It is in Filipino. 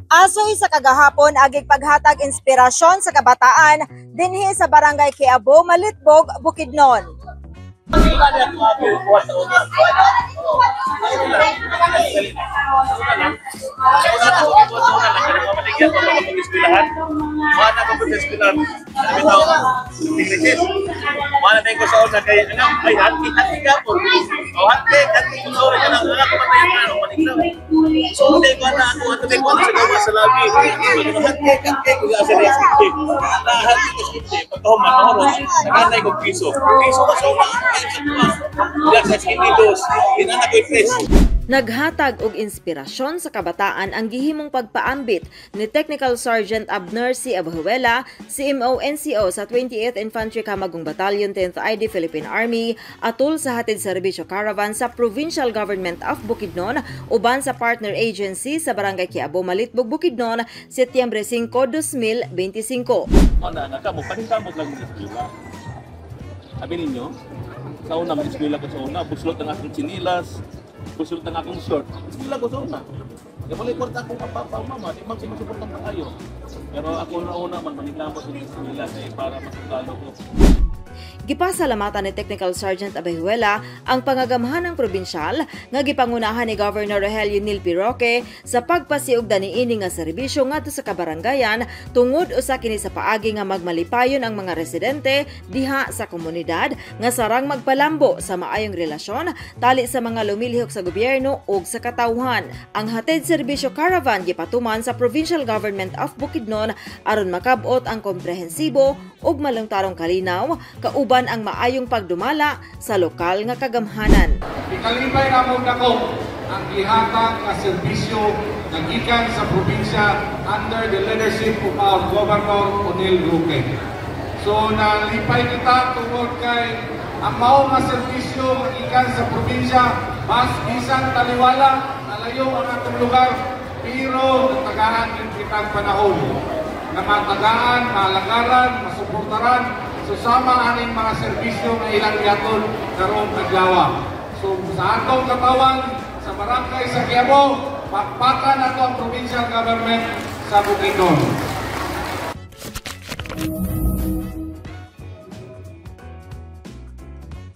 Asoy sa kagahapon agig paghatag inspirasyon sa kabataan dinhi sa barangay Quiabo, Malitbog, Bukidnon. Mana na ko sa una kay anak ay hati ka po. O hati ko sa una kana anak ko patay ano maniklaw. So dai ko na ato dai ko sa gawa sa labi. Hati ko sa sa skip. Hati ko skip pagkahuman mahoro. Naganay ko piso. Piso ka sa una ay sa tuwa. Ya sa skinidos. Dinana ko fresh. Naghatag og inspirasyon sa kabataan ang gihimong pagpaambit ni Technical Sergeant Abner C. Abajuela, CMO-NCO sa 28th Infantry Camagong Battalion 10th ID Philippine Army atol sa hatid serbisyo caravan sa Provincial Government of Bukidnon uban sa partner agency sa Barangay Quiabo, Malitbog, Bukidnon, Setyembre 5, 2025. Ana nakamo paningkamot lang sa eskwela. Sabi ninyo, sa una mag-eskwela ko sa una, buslot ang aking chinilas. Gusto na akong short. Sila ko sa una. Kaya wala importa akong papa o mama. Di man sinusuportan pa kayo. Pero ako na-una man maniglamot nila para masutalo ko. Gipasalamatan ni Technical Sergeant Abajuela ang pangagamhanang probinsyal nga gipangunahan ni Governor Rogelio Nil Roque sa pagpasiugda niini nga serbisyo ngadto sa kabarangayan tungod usa kini sa paagi nga magmalipayon ang mga residente diha sa komunidad nga sarang magpalambo sa maayong relasyon tali sa mga lumilihok sa gobyerno ug sa katawhan. Ang hatid serbisyo caravan gipatuman sa Provincial Government of Bukidnon aron makab-ot ang komprehensibo ug malungtarong kalinaw kauban ang maayong pagdumala sa lokal nga kagamhanan. Ikalibay namon nako ang gihatag nga serbisyo nga gikan sa probinsya under the leadership of our Governor Onil Roque. So nalipay kita tungod kay ang mao nga serbisyo nga gikan sa probinsya mas isang taliwala nalayo ang atong lugar pero natagaan din kitang panahon na matagaan, malagaran, masuportaran susama aning mga serbisyo nga ilang gihatod karong adlaw. So sa atong katawan sa barangay sa Quiabo, pakpakan nato ang provincial government sa Bukidnon.